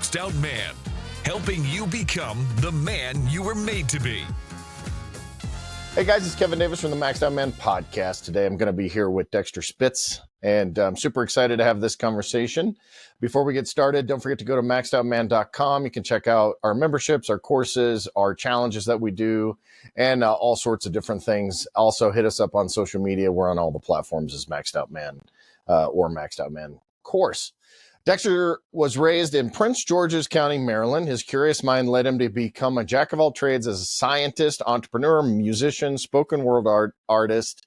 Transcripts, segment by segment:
Maxed Out Man, helping you become the man you were made to be. Hey guys, it's Kevin Davis from the Maxed Out Man podcast. Today I'm going to be here with Dextr Spitz, and I'm super excited to have this conversation. Before we get started, don't forget to go to maxedoutman.com. You can check out our memberships, our courses, our challenges that we do, and all sorts of different things. Also, hit us up on social media. We're on all the platforms as Maxed Out Man or Maxed Out Man course. Dexter was raised in Prince George's County, Maryland. His curious mind led him to become a jack of all trades as a scientist, entrepreneur, musician, spoken word artist,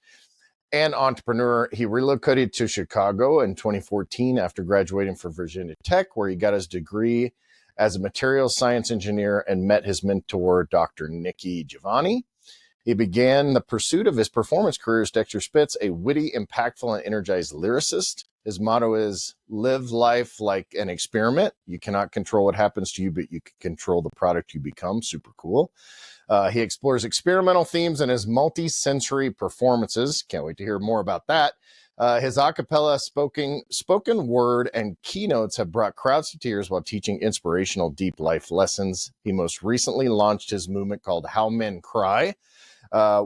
and entrepreneur. He relocated to Chicago in 2014 after graduating from Virginia Tech, where he got his degree as a materials science engineer and met his mentor, Dr. Nikki Giovanni. He began the pursuit of his performance career as Dxtr Spitz, a witty, impactful, and energized lyricist. His motto is, live life like an experiment. You cannot control what happens to you, but you can control the product you become. Super cool. He explores experimental themes in his multi-sensory performances. Can't wait to hear more about that. His a cappella spoken word and keynotes have brought crowds to tears while teaching inspirational deep life lessons. He most recently launched his movement called How Men Cry,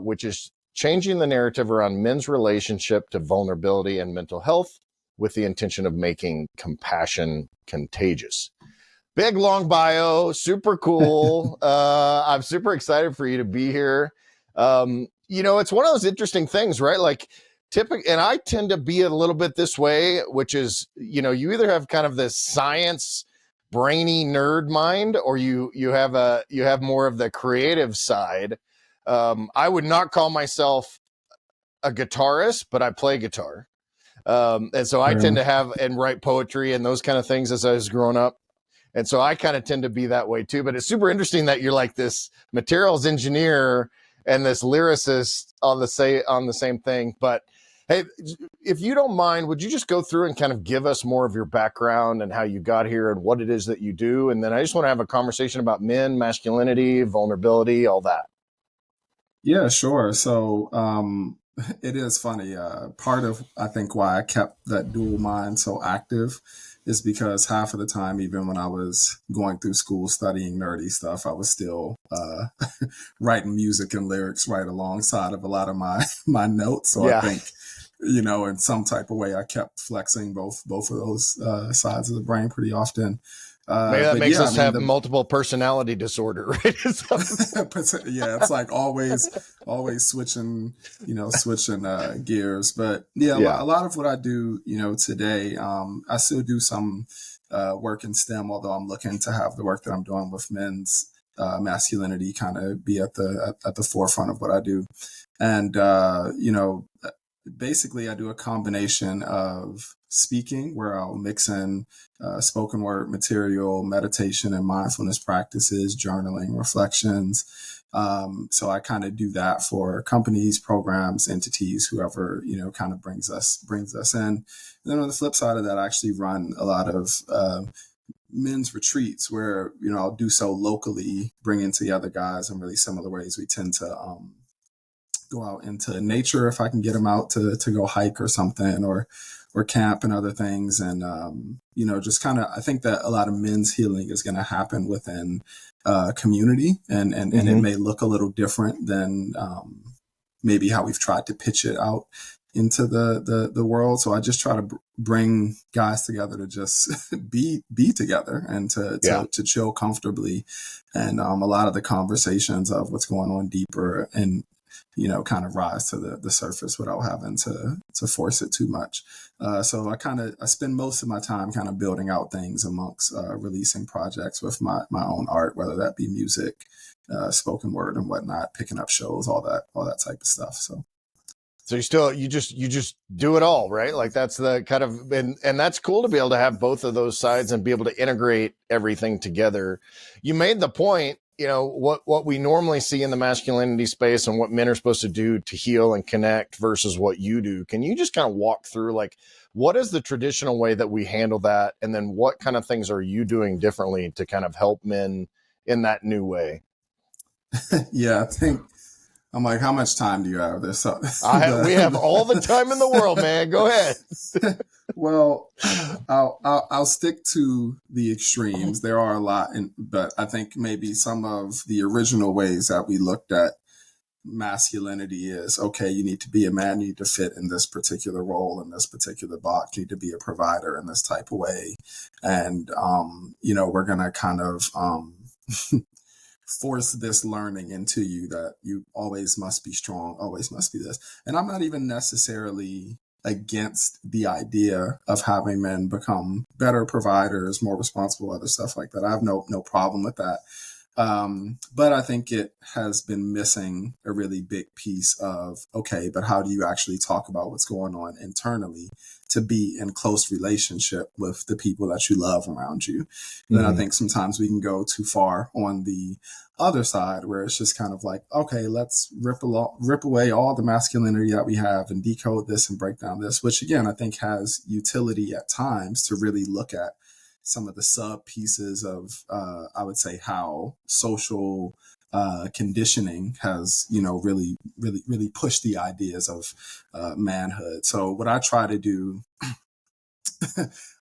which is changing the narrative around men's relationship to vulnerability and mental health with the intention of making compassion contagious. Big, long bio, super cool. I'm super excited for you to be here. It's one of those interesting things, right? Like, and I tend to be a little bit this way, which is, you either have kind of this science brainy nerd mind, or you have more of the creative side. I would not call myself a guitarist, but I play guitar. And so I tend to have and write poetry and those kind of things as I was growing up. And so I kind of tend to be that way too. But it's super interesting that you're like this materials engineer and this lyricist on the same thing. But hey, if you don't mind, would you just go through and kind of give us more of your background and how you got here and what it is that you do? And then I just want to have a conversation about men, masculinity, vulnerability, all that. Yeah, sure. So it is funny. Part of, I think, why I kept that dual mind so active is because half of the time, even when I was going through school studying nerdy stuff, I was still writing music and lyrics right alongside of a lot of my notes. So yeah. I think, in some type of way, I kept flexing both of those sides of the brain pretty often. Maybe that makes us have multiple personality disorder, right? Yeah, it's like always switching gears. But yeah, a lot of what I do, today, I still do some work in STEM, although I'm looking to have the work that I'm doing with men's masculinity kind of be at the forefront of what I do. And, basically I do a combination of speaking where I'll mix in spoken word material, meditation and mindfulness practices, journaling, reflections. So I kind of do that for companies, programs, entities, whoever, kind of brings us in. And then on the flip side of that, I actually run a lot of men's retreats where, I'll do so locally, bringing together guys in really similar ways. We tend to go out into nature if I can get them out to go hike or something, or camp and other things. And, just kind of, I think that a lot of men's healing is going to happen within community and it may look a little different than maybe how we've tried to pitch it out into the world. So I just try to bring guys together to just be together and to chill comfortably. And a lot of the conversations of what's going on deeper and kind of rise to the surface without having to force it too much. So I spend most of my time kind of building out things amongst releasing projects with my own art, whether that be music, spoken word and whatnot, picking up shows, all that type of stuff. So you just do it all, right? Like that's the kind of, and that's cool to be able to have both of those sides and be able to integrate everything together. You made the point, what we normally see in the masculinity space and what men are supposed to do to heal and connect versus what you do. Can you just kind of walk through, like, what is the traditional way that we handle that? And then what kind of things are you doing differently to kind of help men in that new way? Yeah, I think I'm like, how much time do you have? There's so, We have all the time in the world, man. Go ahead. Well, I'll stick to the extremes. There are a lot, but I think maybe some of the original ways that we looked at masculinity is, okay, you need to be a man, you need to fit in this particular role, in this particular box, you need to be a provider in this type of way. And, we're going to kind of force this learning into you that you always must be strong, always must be this. And I'm not even necessarily against the idea of having men become better providers, more responsible, other stuff like that. I have no problem with that. But I think it has been missing a really big piece of, okay, but how do you actually talk about what's going on internally to be in close relationship with the people that you love around you? And then I think sometimes we can go too far on the other side where it's just kind of like, okay, let's rip away all the masculinity that we have and decode this and break down this, which again, I think has utility at times to really look at some of the sub pieces of, I would say, how social conditioning has, really, really, really pushed the ideas of manhood. So what I try to do,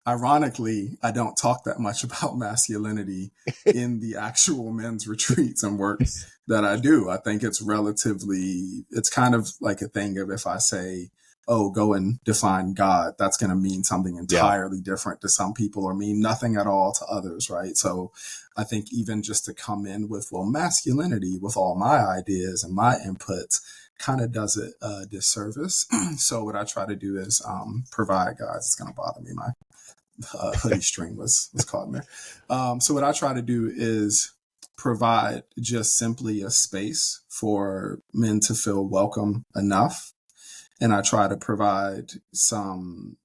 ironically, I don't talk that much about masculinity in the actual men's retreats and work that I do. I think it's kind of like a thing of, if I say, oh, go and define God, that's going to mean something entirely different to some people or mean nothing at all to others, right? So I think even just to come in with, well, masculinity with all my ideas and my inputs kind of does it a disservice. So what I try to do is provide, guys, it's going to bother me. My hoodie string was caught in there. So what I try to do is provide just simply a space for men to feel welcome enough. And I try to provide some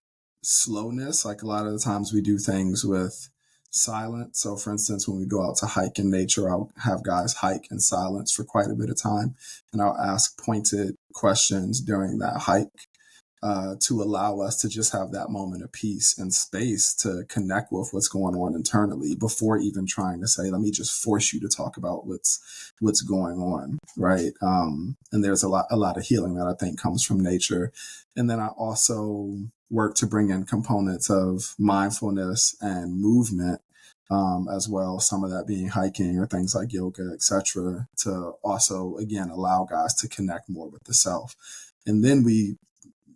slowness. Like a lot of the times we do things with silence. So for instance, when we go out to hike in nature, I'll have guys hike in silence for quite a bit of time. And I'll ask pointed questions during that hike to allow us to just have that moment of peace and space to connect with what's going on internally before even trying to say, let me just force you to talk about what's going on, right? And there's a lot of healing that I think comes from nature. And then I also work to bring in components of mindfulness and movement as well, some of that being hiking or things like yoga, etc., to also, again, allow guys to connect more with the self. And then we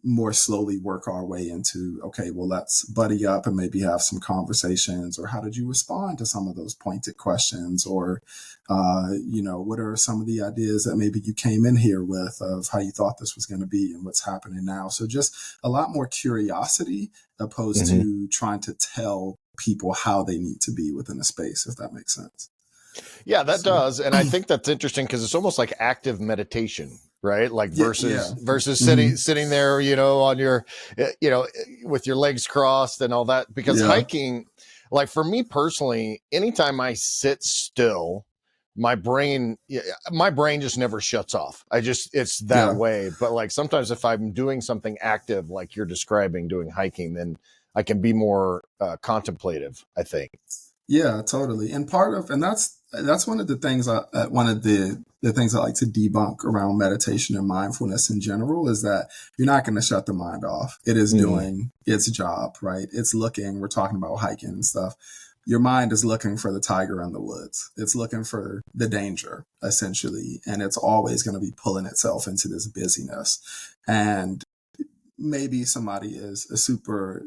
more slowly work our way into, okay, well, let's buddy up and maybe have some conversations, or how did you respond to some of those pointed questions? Or, what are some of the ideas that maybe you came in here with of how you thought this was going to be and what's happening now? So just a lot more curiosity opposed to trying to tell people how they need to be within a space, if that makes sense. Yeah, that does. And I think that's interesting because it's almost like active meditation, right? Like versus sitting there, on your, with your legs crossed and all that. Because hiking, like for me personally, anytime I sit still, my brain just never shuts off. It's that way. But like sometimes if I'm doing something active, like you're describing, doing hiking, then I can be more contemplative, I think. Yeah, totally. And that's one of the things one of the things I like to debunk around meditation and mindfulness in general is that you're not going to shut the mind off. It is doing its job, right? It's we're talking about hiking and stuff. Your mind is looking for the tiger in the woods. It's looking for the danger, essentially. And it's always going to be pulling itself into this busyness. And maybe somebody is super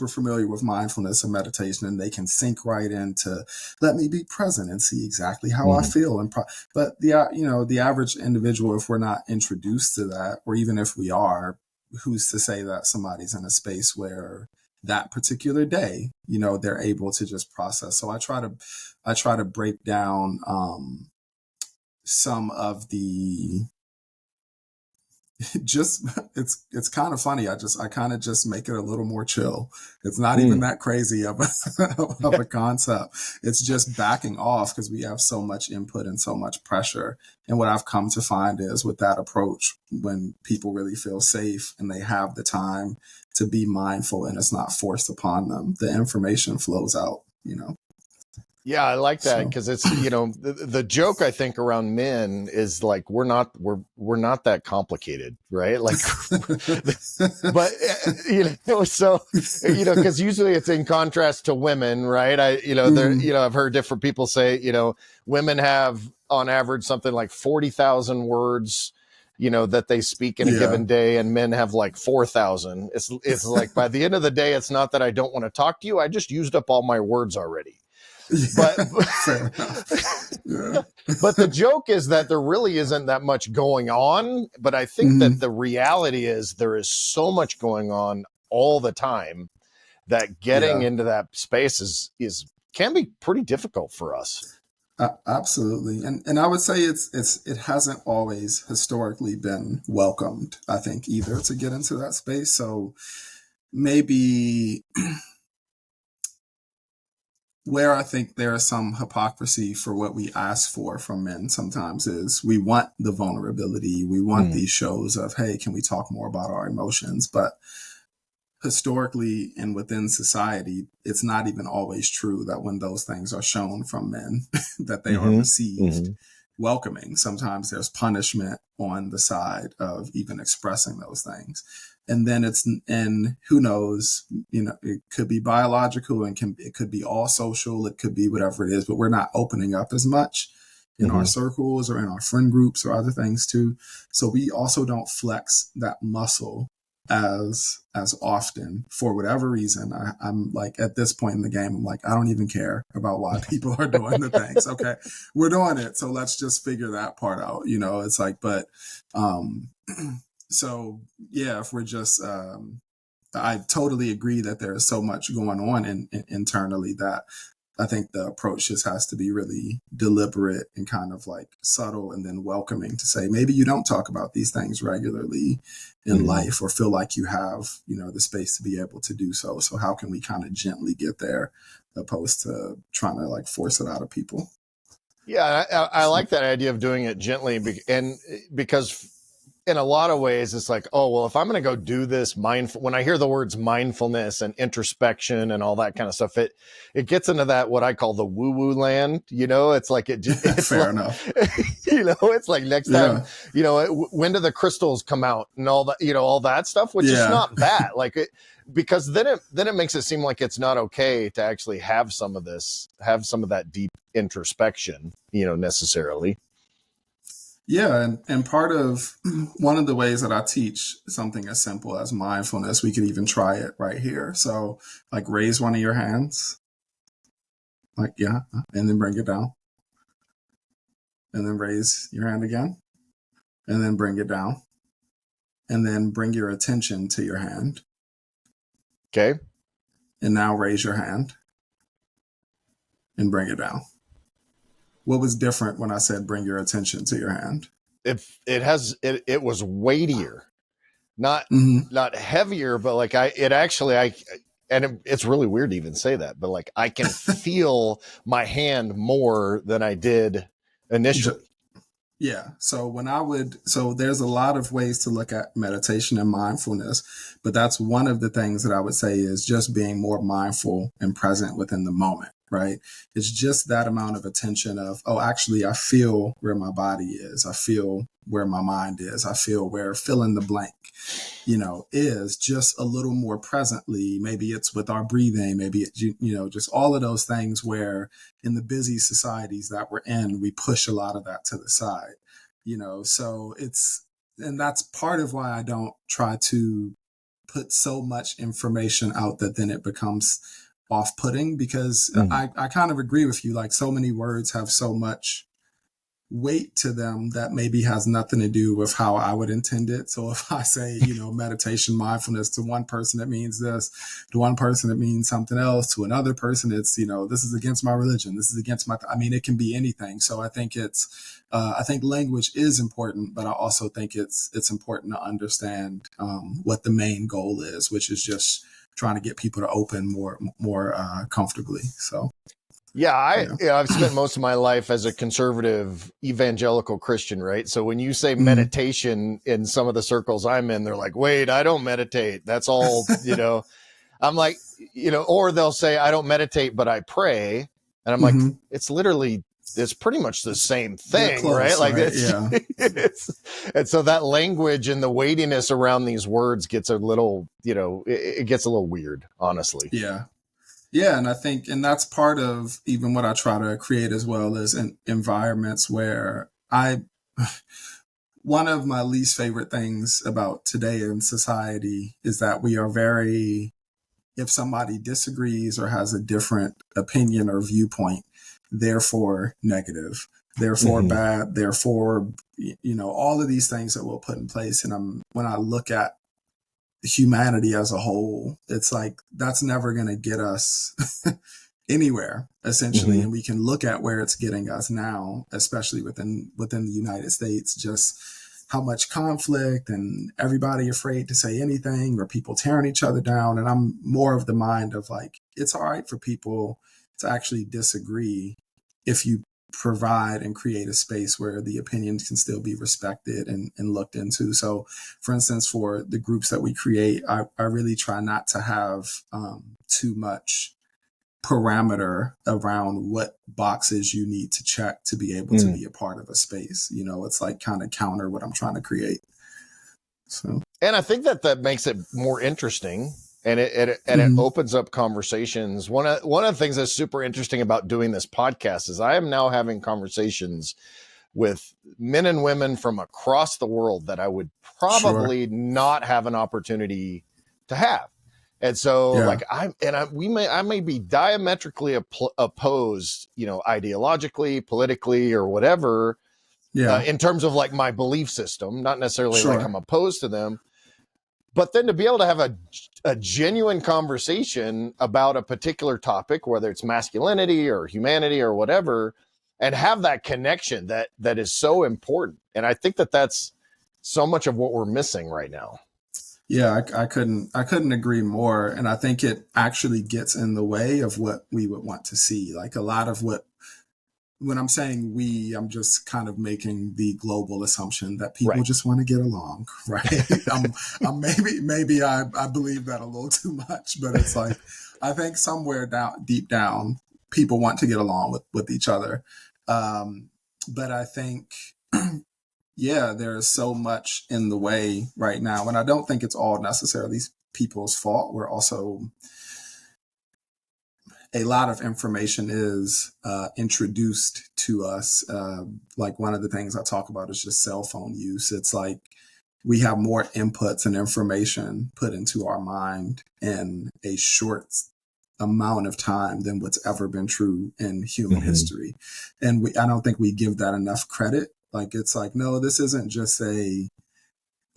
familiar with mindfulness and meditation, and they can sink right into, let me be present and see exactly how I feel. But the average individual, if we're not introduced to that, or even if we are, who's to say that somebody's in a space where that particular day, they're able to just process. So I try to break down some of the it's kind of funny. I kind of just make it a little more chill. It's not even that crazy of a concept. It's just backing off because we have so much input and so much pressure. And what I've come to find is with that approach, when people really feel safe and they have the time to be mindful and it's not forced upon them, the information flows out, Yeah, I like that So, because it's, the joke I think around men is like we're not that complicated, right? Like, but so because usually it's in contrast to women, right? I've heard different people say, women have on average something like 40,000 words, that they speak in a given day, and men have like 4,000. It's like by the end of the day, it's not that I don't want to talk to you. I just used up all my words already. But fair enough. Yeah. but the joke is that there really isn't that much going on. But I think that the reality is there is so much going on all the time that getting into that space is can be pretty difficult for us. Absolutely. And I would say it hasn't always historically been welcomed, I think, either, to get into that space. So maybe where I think there is some hypocrisy for what we ask for from men sometimes is we want the vulnerability. We want these shows of, hey, can we talk more about our emotions? But historically and within society, it's not even always true that when those things are shown from men, that they are received welcoming. Sometimes there's punishment on the side of even expressing those things. And then and who knows, it could be biological and it could be all social. It could be whatever it is, but we're not opening up as much in our circles or in our friend groups or other things too. So we also don't flex that muscle as often for whatever reason. I'm like, at this point in the game, I'm like, I don't even care about why people are doing the things. Okay, we're doing it. So let's just figure that part out. It's like, but, so yeah, if we're just, I totally agree that there is so much going on internally that I think the approach just has to be really deliberate and kind of like subtle and then welcoming to say, maybe you don't talk about these things regularly in life or feel like you have, the space to be able to do so. So how can we kind of gently get there opposed to trying to like force it out of people? Yeah, I like that idea of doing it gently, and because in a lot of ways, it's like, oh, well, if I'm going to go do this when I hear the words mindfulness and introspection and all that kind of stuff, it gets into that, what I call the woo woo land, it's like, it's fair like, enough. It's like next time, when do the crystals come out and all that, all that stuff, which is not bad. Like because then it makes it seem like it's not okay to actually have some of that deep introspection, necessarily. Yeah. And part of one of the ways that I teach something as simple as mindfulness, we could even try it right here. So like raise one of your hands, like, and then bring it down, and then raise your hand again, and then bring it down, and then bring your attention to your hand. Okay. And now raise your hand and bring it down. What was different when I said bring your attention to your hand? It was weightier, not heavier, but like it's really weird to even say that, but like I can feel my hand more than I did initially. Yeah. So there's a lot of ways to look at meditation and mindfulness, but that's one of the things that I would say is just being more mindful and present within the moment, right? It's just that amount of attention of, oh, actually, I feel where my body is. I feel where my mind is. I feel where fill in the blank, is just a little more presently. Maybe it's with our breathing, maybe it's, just all of those things where in the busy societies that we're in, we push a lot of that to the side, so and that's part of why I don't try to put so much information out that then it becomes off-putting, because I kind of agree with you. Like so many words have so much weight to them that maybe has nothing to do with how I would intend it. So if I say, meditation, mindfulness, to one person, it means this, to one person, it means something else, to another person, it's, this is against my religion. This is against it can be anything. So I think I think language is important, but I also think it's important to understand, what the main goal is, which is just trying to get people to open more comfortably. So. Yeah, I've spent most of my life as a conservative evangelical Christian, right? So when you say meditation in some of the circles I'm in, they're like, wait, I don't meditate. That's all, I'm like, or they'll say, I don't meditate, but I pray. And I'm like, it's pretty much the same thing, close, right? Like right? and so that language and the weightiness around these words gets a little, it gets a little weird, honestly. Yeah. Yeah. And I think, and that's part of even what I try to create as well, is in environments where one of my least favorite things about today in society is that we are if somebody disagrees or has a different opinion or viewpoint, therefore negative, therefore bad, therefore, all of these things that we'll put in place. And when I look at humanity as a whole, it's like, that's never going to get us anywhere, essentially. And we can look at where it's getting us now, especially within the United States, just how much conflict and everybody afraid to say anything, or people tearing each other down. And I'm more of the mind of like, it's all right for people to actually disagree if you provide and create a space where the opinions can still be respected and looked into. So for instance, for the groups that we create, I really try not to have too much parameter around what boxes you need to check to be able to be a part of a space. It's like kind of counter what I'm trying to create. So, and I think that makes it more interesting, and it opens up conversations. One of the things that's super interesting about doing this podcast is I am now having conversations with men and women from across the world that I would probably not have an opportunity to have. And so I may be diametrically opposed, ideologically, politically, or whatever, in terms of like my belief system, not necessarily like I'm opposed to them, but then to be able to have a genuine conversation about a particular topic, whether it's masculinity or humanity or whatever, and have that connection that is so important. And I think that's so much of what we're missing right now. Yeah, I couldn't agree more. And I think it actually gets in the way of what we would want to see. Like a lot of when I'm saying I'm just kind of making the global assumption that people just want to get along, right? Maybe I believe that a little too much, but it's like, I think somewhere deep down, people want to get along with each other. But I think, there is so much in the way right now. And I don't think it's all necessarily people's fault. We're also, a lot of information is introduced to us. Like one of the things I talk about is just cell phone use. It's like we have more inputs and information put into our mind in a short amount of time than what's ever been true in human history. And I don't think we give that enough credit. Like, it's like, no, this isn't just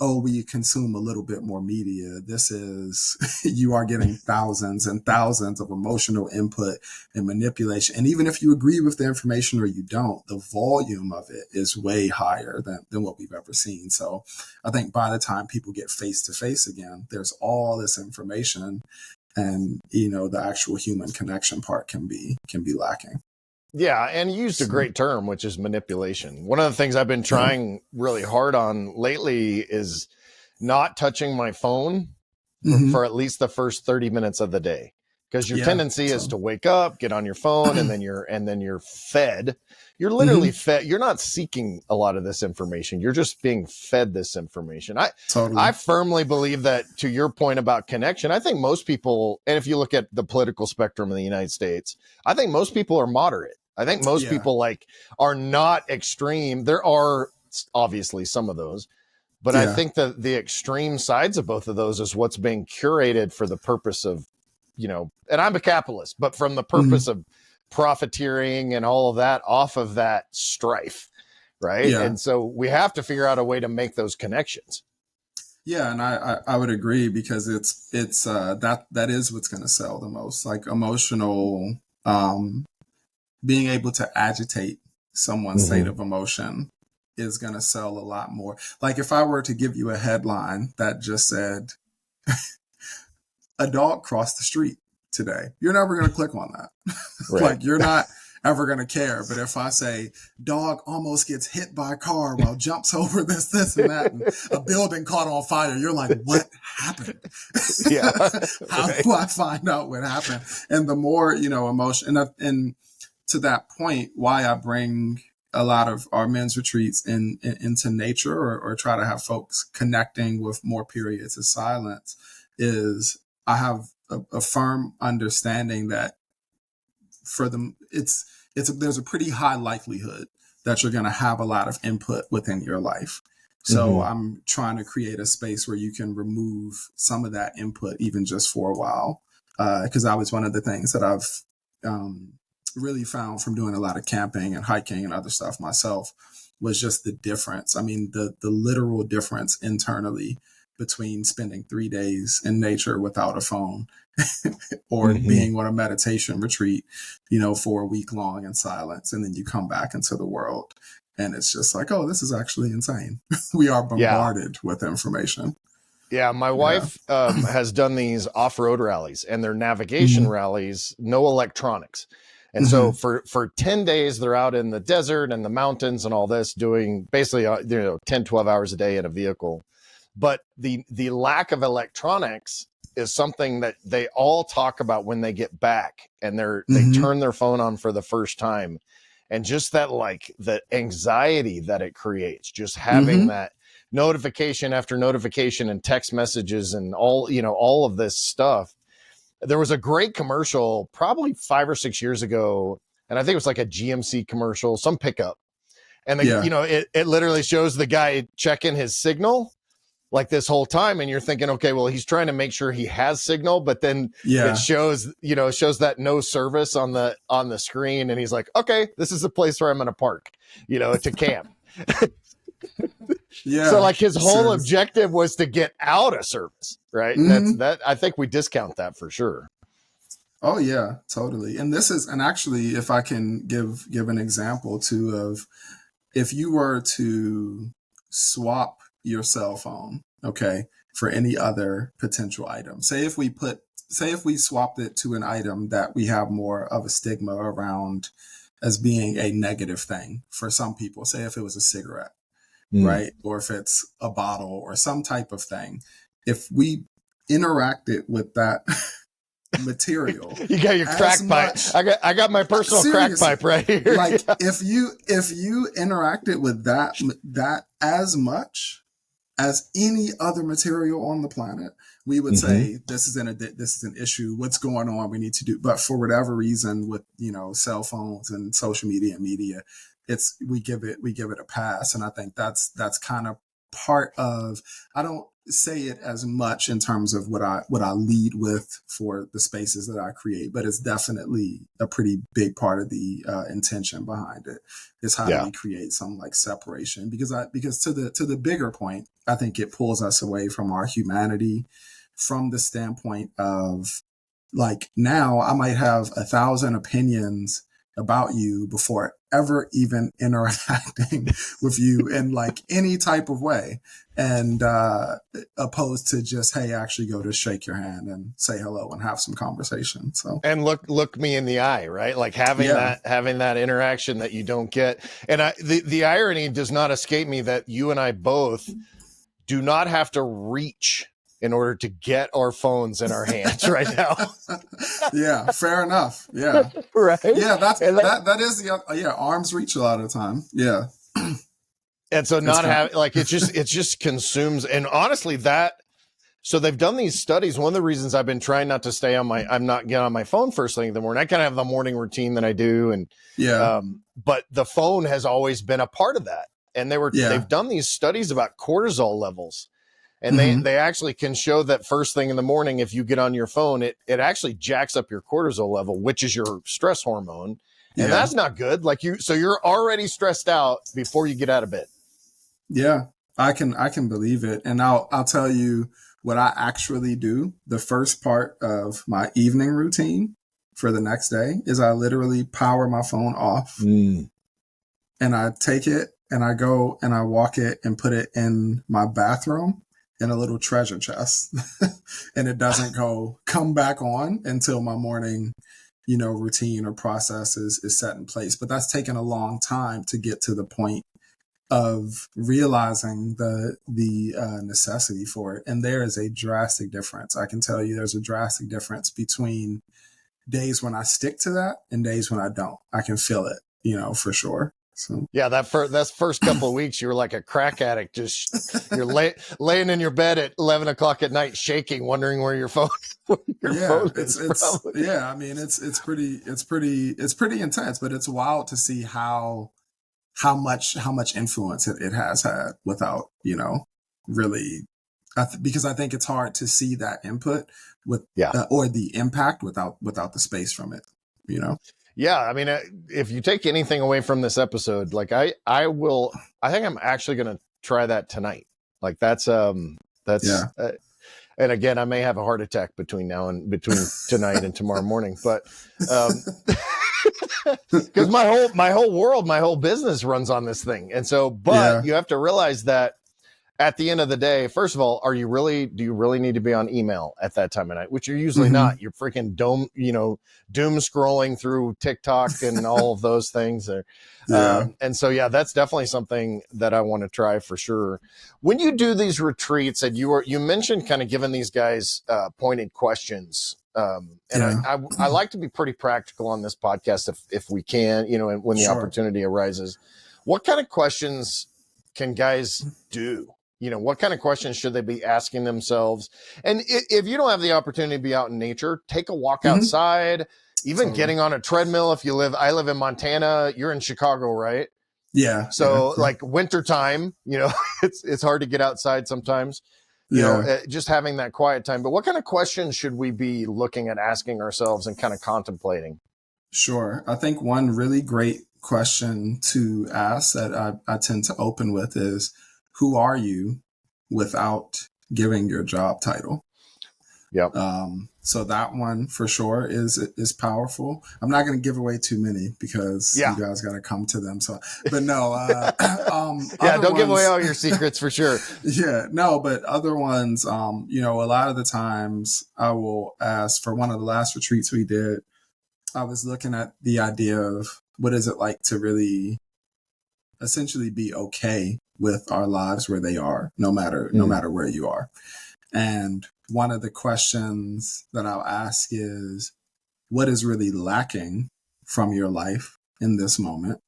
we consume a little bit more media. This is, you are getting thousands and thousands of emotional input and manipulation. And even if you agree with the information or you don't, the volume of it is way higher than what we've ever seen. So I think by the time people get face to face again, there's all this information, and, the actual human connection part can be lacking. Yeah, and you used a great term, which is manipulation. One of the things I've been trying really hard on lately is not touching my phone for at least the first 30 minutes of the day. Because your tendency is to wake up, get on your phone, and then you're fed. You're literally fed. You're not seeking a lot of this information. You're just being fed this information. I firmly believe that, to your point about connection, I think most people, and if you look at the political spectrum in the United States, I think most people are moderate. I think most people are not extreme. There are obviously some of those, but I think that the extreme sides of both of those is what's being curated for the purpose of, and I'm a capitalist, but from the purpose of profiteering and all of that off of that strife. Right. Yeah. And so we have to figure out a way to make those connections. Yeah. And I would agree, because it's that is what's going to sell the most, like emotional, being able to agitate someone's state of emotion is going to sell a lot more. Like if I were to give you a headline that just said, a dog crossed the street today, you're never going to click on that. Right. Like you're not ever going to care. But if I say dog almost gets hit by a car while jumps over this and that, and a building caught on fire, you're like, what happened? How do I find out what happened? And the more, emotion, and to that point, why I bring a lot of our men's retreats into nature, or try to have folks connecting with more periods of silence, is I have a firm understanding that for them, there's a pretty high likelihood that you're going to have a lot of input within your life. So I'm trying to create a space where you can remove some of that input, even just for a while. Because that was one of the things that I've really found from doing a lot of camping and hiking and other stuff myself, was just the difference. I mean, the literal difference internally between spending 3 days in nature without a phone or being on a meditation retreat, for a week long in silence. And then you come back into the world and it's just like, oh, this is actually insane. We are bombarded with information. Yeah, my wife has done these off-road rallies, and their navigation rallies, no electronics. And so for 10 days, they're out in the desert and the mountains and all this, doing basically 10, 12 hours a day in a vehicle. But the lack of electronics is something that they all talk about when they get back, and they turn their phone on for the first time. And just that, like, the anxiety that it creates, just having that notification after notification and text messages and all of this stuff. There was a great commercial probably 5 or 6 years ago, and I think it was like a GMC commercial, some pickup. And it literally shows the guy checking his signal like this whole time, and you're thinking, okay, well, he's trying to make sure he has signal, but then it shows that no service on the screen, and he's like, okay, this is the place where I'm going to park, to camp. So like his whole objective was to get out of service, right? And I think we discount that for sure. Oh yeah, totally. And actually, if I can give an example too, of if you were to swap your cell phone, okay, for any other potential item. Say if we swapped it to an item that we have more of a stigma around as being a negative thing for some people. Say if it was a cigarette, right? Or if it's a bottle or some type of thing. If we interacted with that material. You got your crack pipe. I got my personal crack pipe right here. Like if you interacted with that as much as any other material on the planet, we would say this is an issue. What's going on? We need to do. But for whatever reason, with cell phones and social media and media, we give it a pass. And I think that's kind of part of. I don't say it as much in terms of what I lead with for the spaces that I create, but it's definitely a pretty big part of the intention behind it, is how do we create some like separation, because to the bigger point, I think it pulls us away from our humanity, from the standpoint of, like, now I might have 1,000 opinions about you before ever even interacting with you in like any type of way, and opposed to just, hey, actually go to shake your hand and say hello and have some conversation. So, and look me in the eye, right? Like having that interaction that you don't get. And the irony does not escape me that you and I both do not have to reach in order to get our phones in our hands right now. Yeah, fair enough. Yeah. Right. Yeah, that is arm's reach a lot of the time. Yeah. And so not having, like, it just consumes. And honestly, so they've done these studies. One of the reasons I've been trying not to I'm not getting on my phone first thing in the morning. I kind of have the morning routine that I do. And but the phone has always been a part of that. And they've done these studies about cortisol levels. And they actually can show that first thing in the morning, if you get on your phone, it actually jacks up your cortisol level, which is your stress hormone. And that's not good. Like so you're already stressed out before you get out of bed. Yeah, I can believe it. And I'll tell you what I actually do. The first part of my evening routine for the next day is I literally power my phone off, and I take it and I go and I walk it and put it in my bathroom in a little treasure chest. And it doesn't come back on until my morning, routine or process is set in place. But that's taken a long time to get to the point of realizing the necessity for it. And there is a drastic difference. I can tell you there's a drastic difference between days when I stick to that and days when I don't. I can feel it, you know, for sure. So Yeah, that's first couple of weeks, you're like a crack addict. Just you're laying in your bed at 11 o'clock at night, shaking, wondering where your phone. Phone it's probably. yeah. I mean, it's pretty intense, but it's wild to see how much influence it has had without, you know, really. Because I think it's hard to see that input with or the impact without the space from it, you know. Yeah, I mean, if you take anything away from this episode, like I think I'm actually going to try that tonight. Like that's and again, I may have a heart attack between tonight and tomorrow morning, but because my whole world, my whole business runs on this thing. And so, but you have to realize that at the end of the day, first of all, do you really need to be on email at that time of night, which you're usually not. You're freaking doom scrolling through TikTok and all of those things. And so, yeah, that's definitely something that I want to try for sure. When you do these retreats, and you mentioned kind of giving these guys pointed questions. I like to be pretty practical on this podcast if we can, you know, and when the opportunity arises. What kind of questions can guys do? You know, what kind of questions should they be asking themselves? And if you don't have the opportunity to be out in nature, take a walk outside, even getting on a treadmill. I live in Montana, you're in Chicago, right? Yeah. So like wintertime, you know, it's hard to get outside sometimes, you know, just having that quiet time. But what kind of questions should we be looking at asking ourselves and kind of contemplating? Sure. I think one really great question to ask that I tend to open with is, who are you without giving your job title? Yep. So that one for sure is powerful. I'm not going to give away too many because you guys got to come to them. So, but no, don't give away all your secrets for sure. Yeah, no, but other ones, you know, a lot of the times I will ask. For one of the last retreats we did, I was looking at the idea of what is it like to really essentially be okay with our lives where they are, no matter where you are. And one of the questions that I'll ask is, what is really lacking from your life in this moment?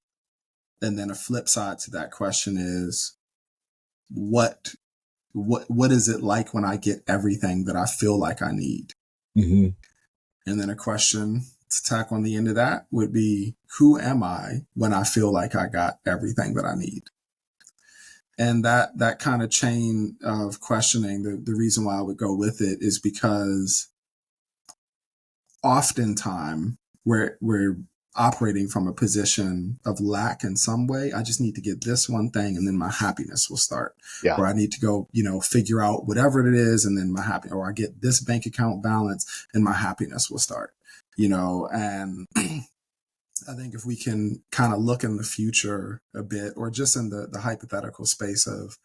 And then a flip side to that question is, what is it like when I get everything that I feel like I need? Mm-hmm. And then a question to tack on the end of that would be, who am I when I feel like I got everything that I need? And that kind of chain of questioning, the reason why I would go with it is because oftentimes we're operating from a position of lack in some way. I just need to get this one thing and then my happiness will start. Yeah. Or I need to go, you know, figure out whatever it is and then or I get this bank account balance and my happiness will start, you know, and I think if we can kind of look in the future a bit, or just in the hypothetical space of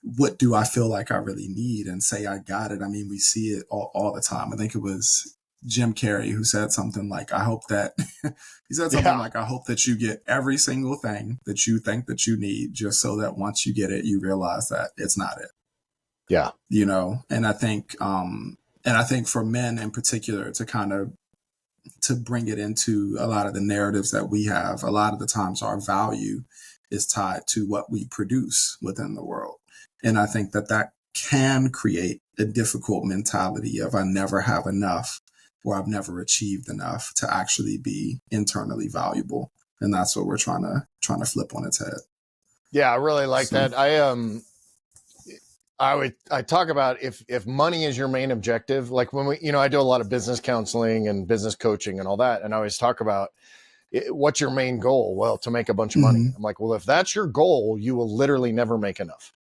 what do I feel like I really need and say I got it. I mean, we see it all the time. I think it was Jim Carrey who said something like, I hope that I hope that you get every single thing that you think that you need, just so that once you get it, you realize that it's not it. Yeah. You know, and I think for men in particular to bring it into a lot of the narratives that we have, a lot of the times our value is tied to what we produce within the world. And I think that can create a difficult mentality of I never have enough, or I've never achieved enough to actually be internally valuable. And that's what we're trying to flip on its head. Yeah, I really like that. I talk about if money is your main objective, like when I do a lot of business counseling and business coaching and all that. And I always talk about what's your main goal? Well, to make a bunch of money. I'm like, well, if that's your goal, you will literally never make enough.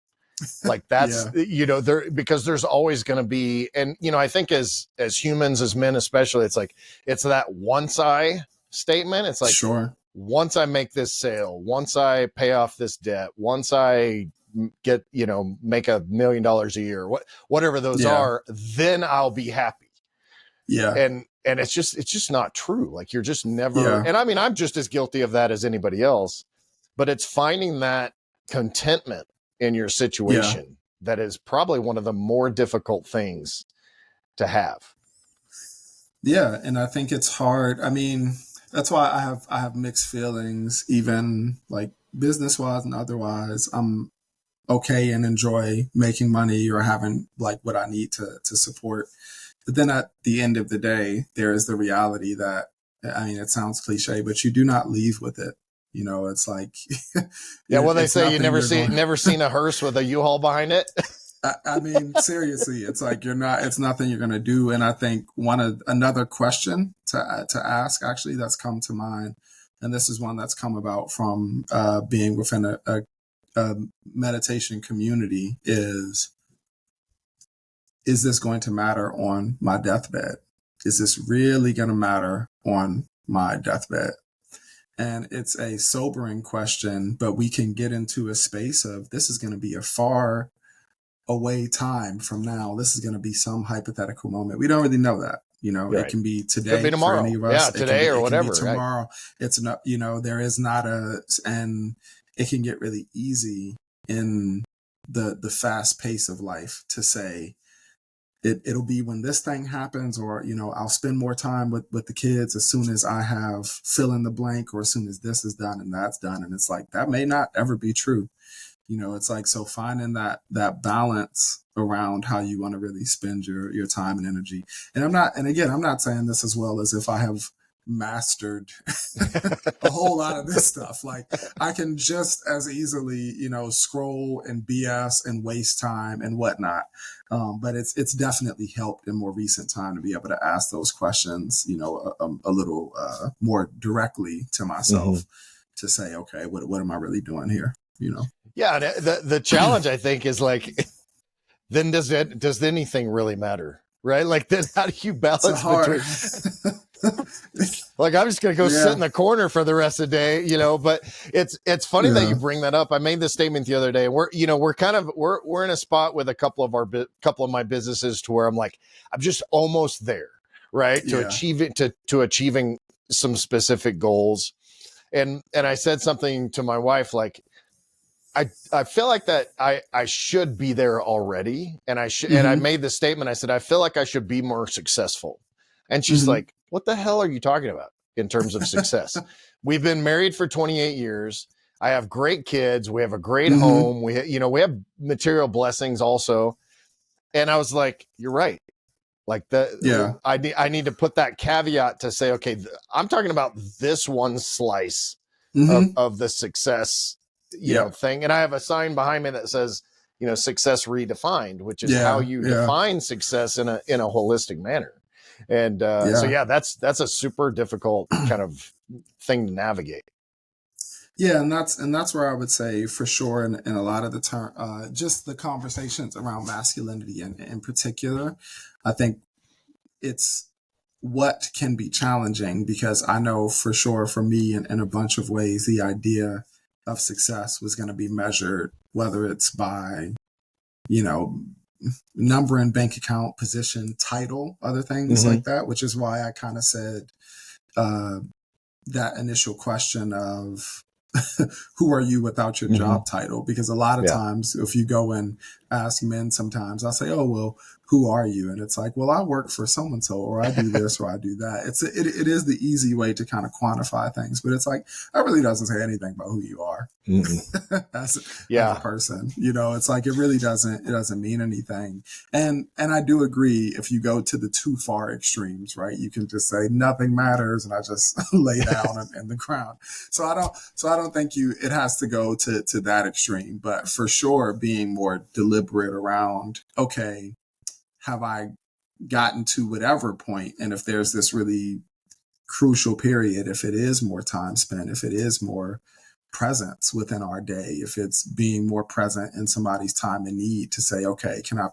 Like that's, because there's always going to be, and, I think as humans, as men, especially, it's like, it's that once I statement. It's like, sure, once I make this sale, once I pay off this debt, once I get, make $1 million a year, whatever those are, then I'll be happy. Yeah. And it's just not true. Like you're just never, and I mean, I'm just as guilty of that as anybody else, but it's finding that contentment in your situation that is probably one of the more difficult things to have. Yeah, and I think it's hard. I mean, that's why I have mixed feelings, even like business wise and otherwise. I'm okay and enjoy making money or having like what I need to support. But then at the end of the day, there is the reality that, I mean, it sounds cliche, but you do not leave with it. You know, it's like Yeah, well, they it's say you nothing never you're going. never seen a hearse with a U-Haul behind it. I mean, seriously, it's like you're not. It's nothing you're going to do. And I think another question to ask actually that's come to mind, and this is one that's come about from being within a meditation community is this going to matter on my deathbed? Is this really going to matter on my deathbed? And it's a sobering question, but we can get into a space of this is going to be a far away time from now. This is going to be some hypothetical moment. We don't really know that. You know, Right. it can be Could today be for tomorrow. any of us. Yeah, It can today or it can whatever. be Right? tomorrow. It's not, you know, there is not and it can get really easy in the fast pace of life to say, it'll be when this thing happens, or, you know, I'll spend more time with the kids as soon as I have fill in the blank, or as soon as this is done and that's done. And it's like, that may not ever be true. You know, it's like, so finding that balance around how you want to really spend your time and energy. And I'm not saying this as well as if I have mastered a whole lot of this stuff. Like, I can just as easily, you know, scroll and BS and waste time and whatnot. But it's definitely helped in more recent time to be able to ask those questions, you know, a little more directly to myself, to say, okay, what am I really doing here? You know? Yeah, and the challenge I think is like, then does anything really matter, right? Like, then how do you balance between? Like, I'm just gonna go sit in the corner for the rest of the day, you know. But it's funny that you bring that up. I made this statement the other day, and we're in a spot with a couple of my businesses to where I'm like, I'm just almost there, right? To achieving some specific goals. And I said something to my wife, like, I feel like that I should be there already. And and I made the statement, I said, I feel like I should be more successful. And she's like, what the hell are you talking about in terms of success? We've been married for 28 years. I have great kids. We have a great home. We have material blessings also. And I was like, you're right. Like, I need to put that caveat to say, okay, I'm talking about this one slice of the success, thing. And I have a sign behind me that says, success redefined, which is how you define success in a holistic manner. And that's a super difficult kind of thing to navigate. Yeah, and that's where I would say for sure, in a lot of the time, just the conversations around masculinity in particular, I think it's what can be challenging, because I know for sure for me in a bunch of ways, the idea of success was going to be measured, whether it's by, number in bank account, position, title, other things like that, which is why I kind of said that initial question of who are you without your job title? Because a lot of times if you go and ask men, sometimes I'll say, oh, well, who are you? And it's like, well, I work for so-and-so, or I do this, or I do that. It is the easy way to kind of quantify things, but it's like, that really doesn't say anything about who you are as a person. It's like, it really doesn't mean anything. And I do agree, if you go to the too far extremes, right, you can just say nothing matters and I just lay down in the ground. So I don't think it has to go to that extreme, but for sure being more deliberate around, okay, have I gotten to whatever point? And if there's this really crucial period, if it is more time spent, if it is more presence within our day, if it's being more present in somebody's time and need, to say, okay, can I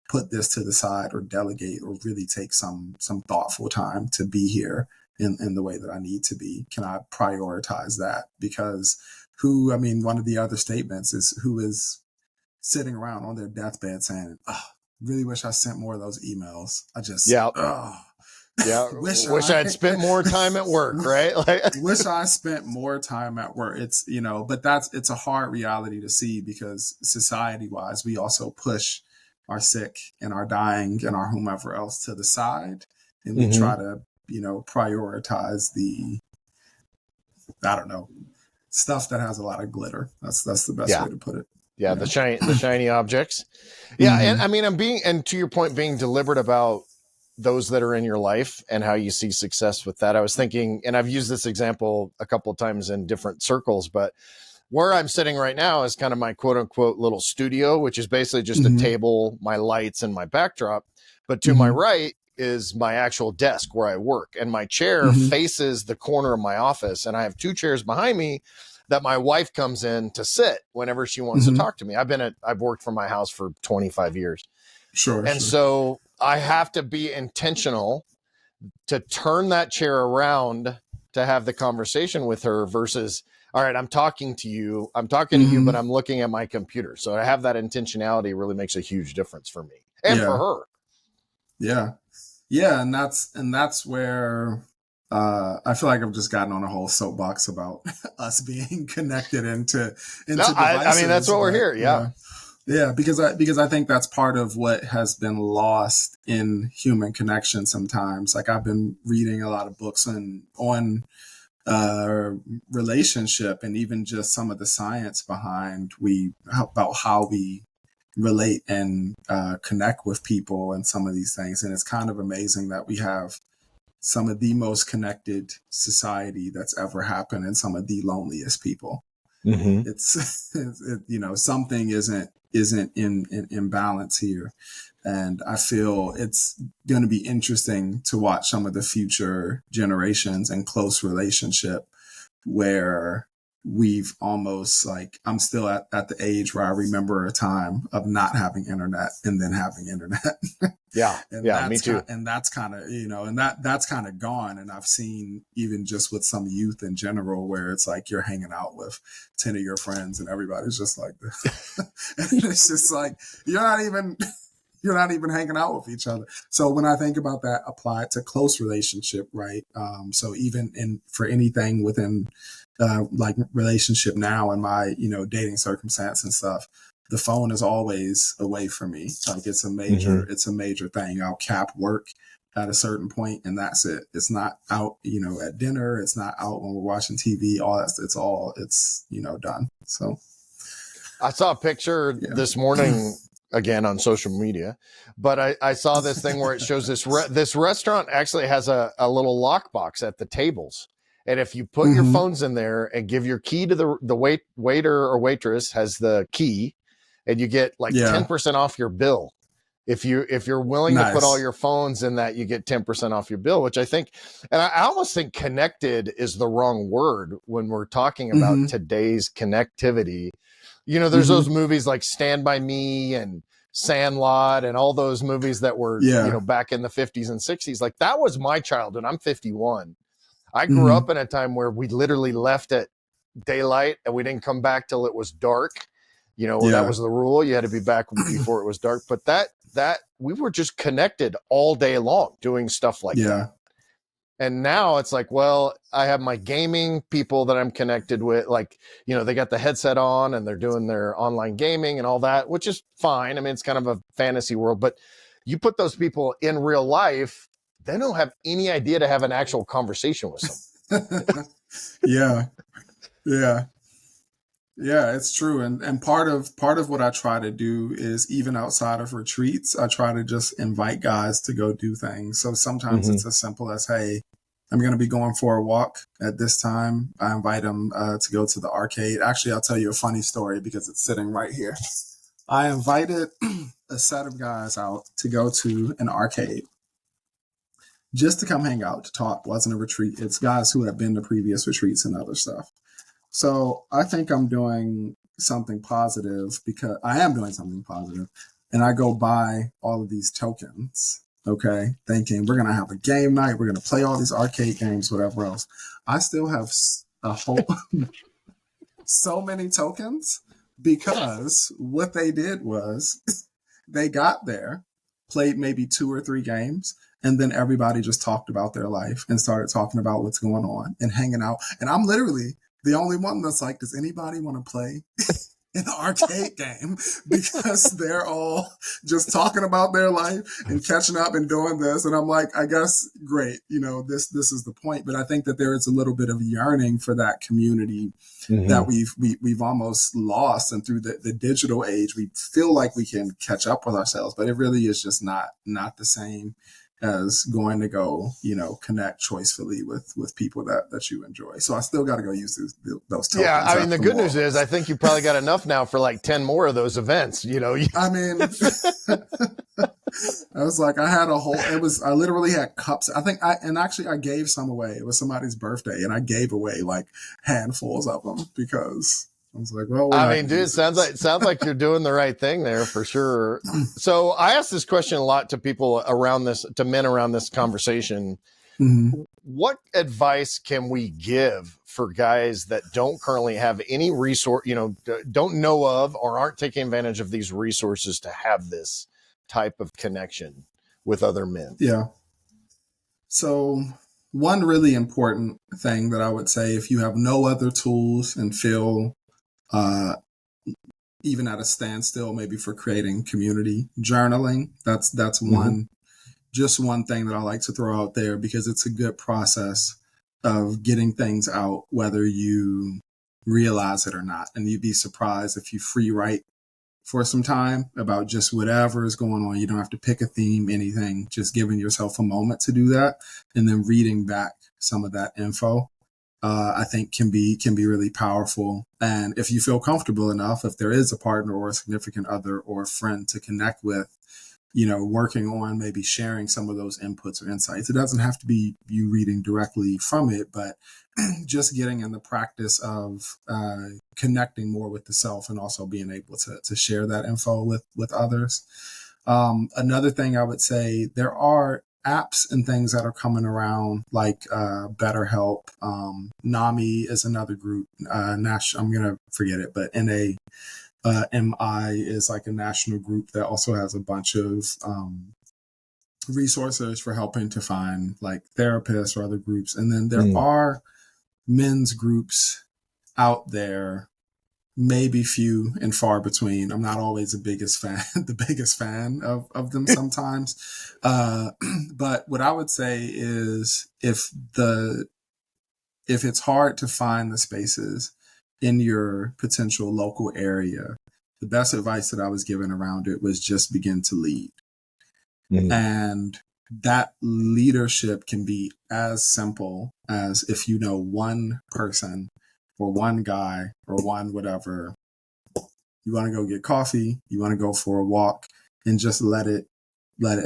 put this to the side or delegate, or really take some thoughtful time to be here in the way that I need to be? Can I prioritize that? Because one of the other statements is, who is sitting around on their deathbed saying, oh, really wish I sent more of those emails. I just, wish I'd spent more time at work, right? Wish I spent more time at work. It's, but it's a hard reality to see, because society wise, we also push our sick and our dying and our whomever else to the side. and we try to, prioritize the, I don't know, stuff that has a lot of glitter. That's the best way to put it. Yeah, the shiny objects. Yeah, and I mean, and to your point, being deliberate about those that are in your life and how you see success with that. I was thinking, and I've used this example a couple of times in different circles, but where I'm sitting right now is kind of my quote unquote little studio, which is basically just a table, my lights, and my backdrop. But to my right is my actual desk where I work, and my chair faces the corner of my office, and I have 2 chairs behind me that my wife comes in to sit whenever she wants to talk to me. I've worked from my house for 25 years. Sure. So I have to be intentional to turn that chair around to have the conversation with her versus, all right, I'm talking to you, but I'm looking at my computer. So to have that intentionality really makes a huge difference for me and for her. Yeah. Yeah. And that's where, I feel like I've just gotten on a whole soapbox about us being connected into devices. I mean, that's what we're here. Yeah. Yeah. Because I think that's part of what has been lost in human connection sometimes. Like, I've been reading a lot of books on relationship, and even just some of the science behind about how we relate and connect with people and some of these things. And it's kind of amazing that we have some of the most connected society that's ever happened and some of the loneliest people. It's something isn't in balance here. And I feel it's going to be interesting to watch some of the future generations and close relationship where we've almost, like, I'm still at the age where I remember a time of not having internet and then having internet. Me too. And that's kind of, that's kind of gone. And I've seen, even just with some youth in general, where it's like you're hanging out with 10 of your friends and everybody's just like this. And it's just like, you're not even hanging out with each other. So when I think about that applied to close relationship, right? So even for anything within like relationship now and my, dating circumstance and stuff, the phone is always away from me. Like, it's a major thing. I'll cap work at a certain point and that's it. It's not out, at dinner. It's not out when we're watching TV, all that. It's done. So I saw a picture this morning again on social media, but I saw this thing where it shows this restaurant actually has a little lockbox at the tables. And if you put your phones in there and give your key to the waiter or waitress has the key, and you get like 10% off your bill. If you're willing to put all your phones in that, you get 10% off your bill, which I think, and I almost think connected is the wrong word when we're talking about today's connectivity. There's those movies like Stand By Me and Sandlot and all those movies that were, back in the 50s and 60s. Like, that was my childhood. I'm 51. I grew up in a time where we literally left at daylight and we didn't come back till it was dark. That was the rule. You had to be back before it was dark. But that we were just connected all day long doing stuff like that. And now it's like, well, I have my gaming people that I'm connected with. Like, they got the headset on and they're doing their online gaming and all that, which is fine. I mean, it's kind of a fantasy world, but you put those people in real life, they don't have any idea to have an actual conversation with someone. Yeah, it's true. And part of what I try to do is, even outside of retreats, I try to just invite guys to go do things. So sometimes it's as simple as, hey, I'm going to be going for a walk at this time. I invite them to go to the arcade. Actually, I'll tell you a funny story because it's sitting right here. I invited a set of guys out to go to an arcade just to come hang out, to talk. It wasn't a retreat. It's guys who have been to previous retreats and other stuff. So I think I'm doing something positive, because I am doing something positive, and I go buy all of these tokens, okay, thinking we're going to have a game night, we're going to play all these arcade games, whatever else. I still have a whole so many tokens, because what they did was they got there, played maybe 2 or 3 games, and then everybody just talked about their life and started talking about what's going on and hanging out. And I'm literally the only one that's like, does anybody want to play? in the arcade game because they're all just talking about their life and catching up and doing this. And I'm like, I guess great, this is the point. But I think that there is a little bit of yearning for that community that we've almost lost. And through the digital age, we feel like we can catch up with ourselves, but it really is just not the same as going to go, connect choicefully with people that you enjoy. So I still got to go use those tokens. Yeah, I mean, the good news is I think you probably got enough now for like 10 more of those events, I mean, I was like, I had I literally had cups. I gave some away. It was somebody's birthday and I gave away like handfuls of them because I was like, well, I mean, dude, it sounds like you're doing the right thing there for sure. So I ask this question a lot to people to men around this conversation. What advice can we give for guys that don't currently have any resource, don't know of or aren't taking advantage of these resources to have this type of connection with other men? Yeah. So one really important thing that I would say, if you have no other tools and feel even at a standstill, maybe for creating community, journaling, that's one thing that I like to throw out there because it's a good process of getting things out, whether you realize it or not. And you'd be surprised if you free write for some time about just whatever is going on. You don't have to pick a theme, anything, just giving yourself a moment to do that and then reading back some of that info. I think can be really powerful. And if you feel comfortable enough, if there is a partner or a significant other or a friend to connect with, working on maybe sharing some of those inputs or insights. It doesn't have to be you reading directly from it, but just getting in the practice of connecting more with the self and also being able to share that info with others. Another thing I would say, there are apps and things that are coming around like BetterHelp. NAMI is another group. I'm going to forget it, but MI is like a national group that also has a bunch of resources for helping to find like therapists or other groups. And then there are men's groups out there, maybe few and far between. I'm not always the biggest fan of them sometimes. But what I would say is if it's hard to find the spaces in your potential local area, the best advice that I was given around it was just begin to lead. And that leadership can be as simple as if you know one person or one guy or one whatever, you want to go get coffee, you want to go for a walk, and just let it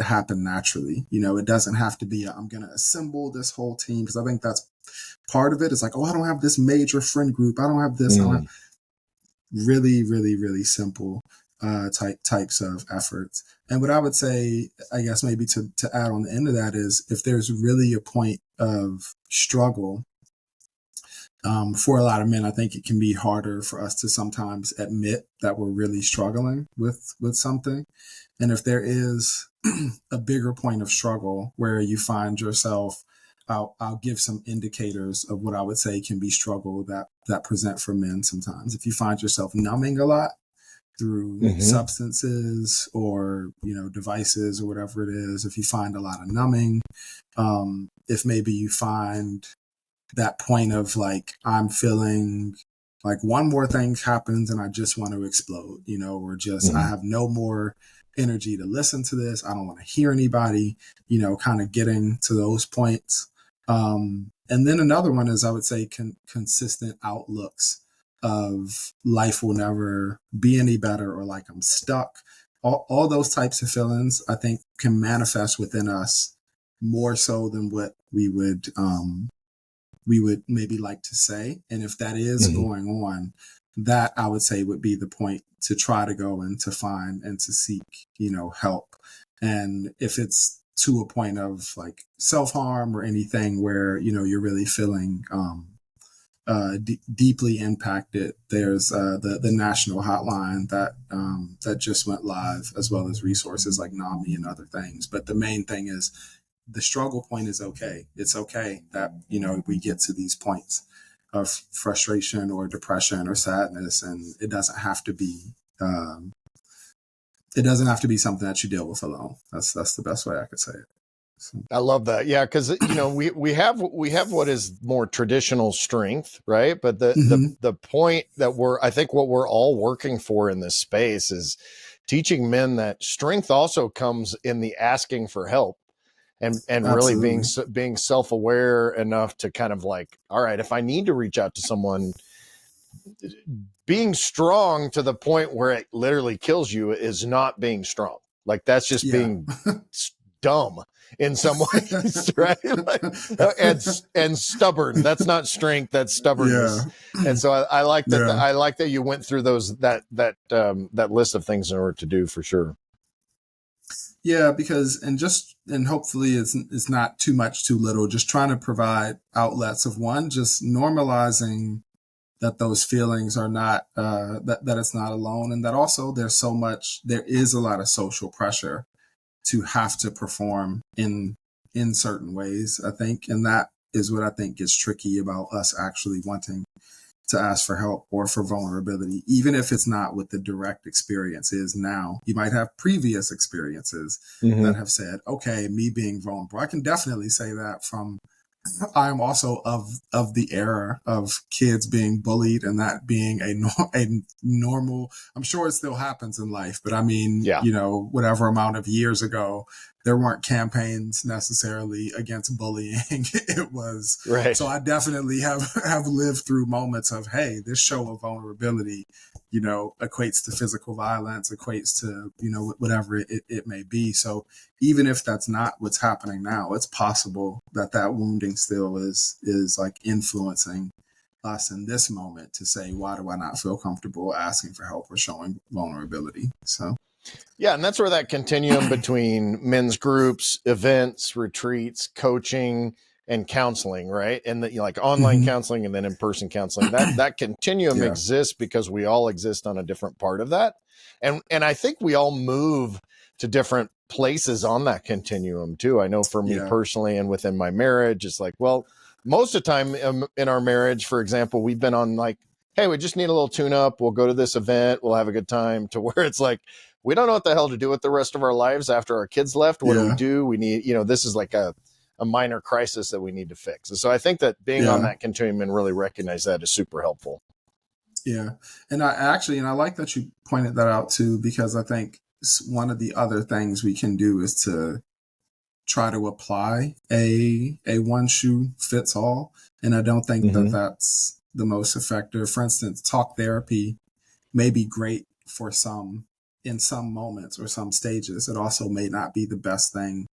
happen naturally. It doesn't have to be I'm going to assemble this whole team, because I think that's part of it. It's like, I don't have this major friend group. I don't have this. I don't have really, really, really simple types of efforts. And what I would say, I guess maybe to add on the end of that is, if there's really a point of struggle, for a lot of men, I think it can be harder for us to sometimes admit that we're really struggling with something. And if there is a bigger point of struggle where you find yourself, I'll give some indicators of what I would say can be struggle that present for men sometimes. If you find yourself numbing a lot through substances or, devices or whatever it is, if you find a lot of numbing, if maybe you find that point of like, I'm feeling like one more thing happens and I just want to explode, or just I have no more energy to listen to this. I don't want to hear anybody, kind of getting to those points. And then another one is, I would say, consistent outlooks of life will never be any better, or like I'm stuck. All those types of feelings, I think, can manifest within us more so than what we would maybe like to say. And if that is going on, that I would say would be the point to try to go and to find and to seek, help. And if it's to a point of like self-harm or anything where, you're really feeling deeply impacted, there's the national hotline that just went live, as well as resources like NAMI and other things. But the main thing is, the struggle point is okay. It's okay that, we get to these points. frustration or depression or sadness, and it doesn't have to be something that you deal with alone. That's the best way I could say it. So. I love that. Yeah, because we have what is more traditional strength, right? But the point that I think what we're all working for in this space is teaching men that strength also comes in the asking for help, and really being self-aware enough to kind of like, all right, if I need to reach out to someone, being strong to the point where it literally kills you is not being strong. Like that's just being dumb in some ways, right? Like, and stubborn. That's not strength. That's stubbornness. Yeah. And so I like that. Yeah. I like that you went through that list of things in order to do, for sure. Yeah, because and hopefully it's not too much, too little. Just trying to provide outlets of just normalizing that those feelings are not that it's not alone, and that also there is a lot of social pressure to have to perform in certain ways, I think. And that is what I think is tricky about us actually wanting to ask for help or for vulnerability, even if it's not what the direct experience is now. You might have previous experiences that have said, okay, me being vulnerable. I can definitely say that I am also of the era of kids being bullied and that being a normal, I'm sure it still happens in life, but I mean, whatever amount of years ago, there weren't campaigns necessarily against bullying. It was, right. So I definitely have lived through moments of, hey, this show of vulnerability, equates to physical violence, equates to, whatever it may be. So even if that's not what's happening now, it's possible that wounding still is like influencing us in this moment to say, why do I not feel comfortable asking for help or showing vulnerability? So. Yeah. And that's where that continuum between men's groups, events, retreats, coaching, and counseling, right? And like online counseling and then in-person counseling, that continuum exists because we all exist on a different part of that. And I think we all move to different places on that continuum too. I know for me personally and within my marriage, it's like, well, most of the time in our marriage, for example, we've been on like, hey, we just need a little tune up. We'll go to this event. We'll have a good time, to where it's like, we don't know what the hell to do with the rest of our lives after our kids left. What do we do? We need, this is like a minor crisis that we need to fix. And so I think that being on that continuum and really recognize that is super helpful. Yeah. And I like that you pointed that out too, because I think one of the other things we can do is to try to apply a one shoe fits all. And I don't think that that's the most effective. For instance, talk therapy may be great for some in some moments or some stages. It also may not be the best thing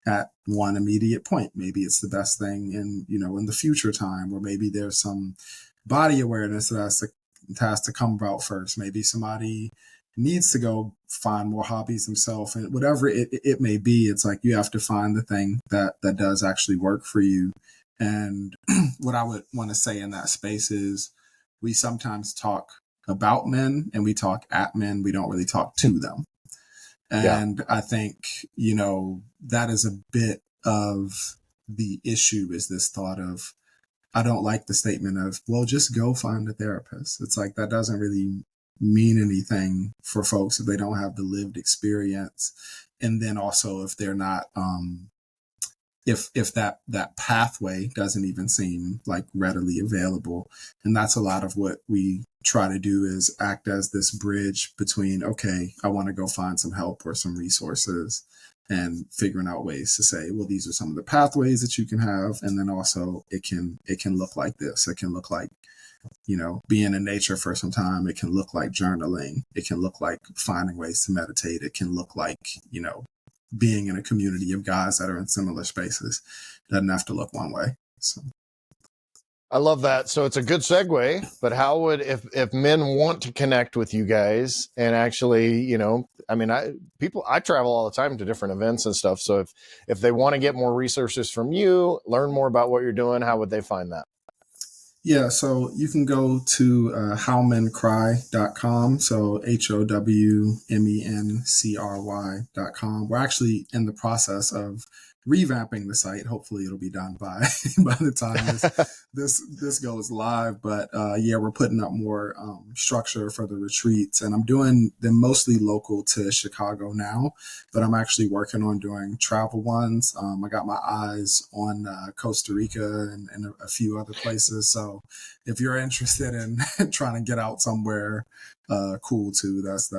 at one immediate point. Maybe it's the best thing in the future time, or maybe there's some body awareness that has to come about first. Maybe somebody needs to go find more hobbies themselves, and whatever it may be, it's like you have to find the thing that does actually work for you. And what I would want to say in that space is we sometimes talk about men and we talk at men. We don't really talk to them. And I think, that is a bit of the issue, is this thought of, I don't like the statement of, well, just go find a therapist. It's like, that doesn't really mean anything for folks if they don't have the lived experience. And then also if they're not, if that pathway doesn't even seem like readily available. And that's a lot of what we try to do, is act as this bridge between, okay, I want to go find some help or some resources, and figuring out ways to say, well, these are some of the pathways that you can have. And then also it can look like this. It can look like, being in nature for some time. It can look like journaling. It can look like finding ways to meditate. It can look like, being in a community of guys that are in similar spaces. It doesn't have to look one way. So. I love that. So it's a good segue, but how would, if men want to connect with you guys and actually, I travel all the time to different events and stuff. So if they want to get more resources from you, learn more about what you're doing, how would they find that? Yeah, so you can go to howmencry.com. So HOWMENCRY.com. We're actually in the process of revamping the site. Hopefully it'll be done by by the time this goes live. But yeah, we're putting up more structure for the retreats, and I'm doing them mostly local to Chicago now, but I'm actually working on doing travel ones. I got my eyes on Costa Rica and a few other places. So if you're interested in trying to get out somewhere cool too, that's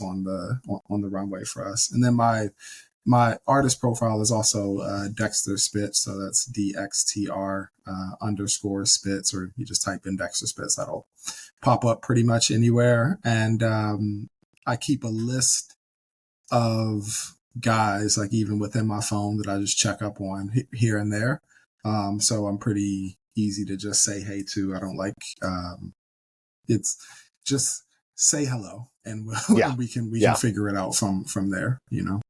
on the runway for us. And then my artist profile is also Dxtr Spitz, so that's Dxtr _ Spitz, or you just type in Dexter Spitz, that'll pop up pretty much anywhere. And I keep a list of guys, like even within my phone, that I just check up on here and there. So I'm pretty easy to just say hey to. I don't like it's just say hello, and we can figure it out from there, you know.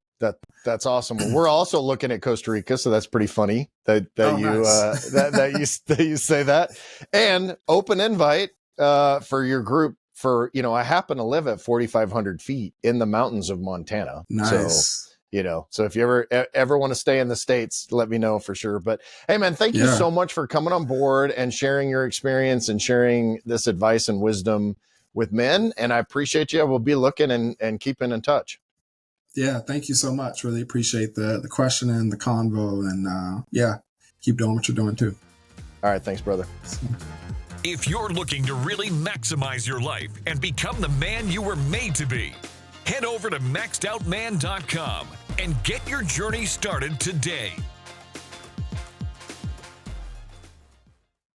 That's awesome. Well, we're also looking at Costa Rica, so that's pretty funny that nice. that you say that. And open invite for your group. For, you know, I happen to live at 4,500 feet in the mountains of Montana. Nice. So, you know, so if you ever want to stay in the States, let me know for sure. But hey, man, thank you so much for coming on board and sharing your experience and sharing this advice and wisdom with men. And I appreciate you. I will be looking and keeping in touch. Yeah, thank you so much. Really appreciate the question and the convo. And keep doing what you're doing too. All right. Thanks, brother. If you're looking to really maximize your life and become the man you were made to be, head over to maxedoutman.com and get your journey started today.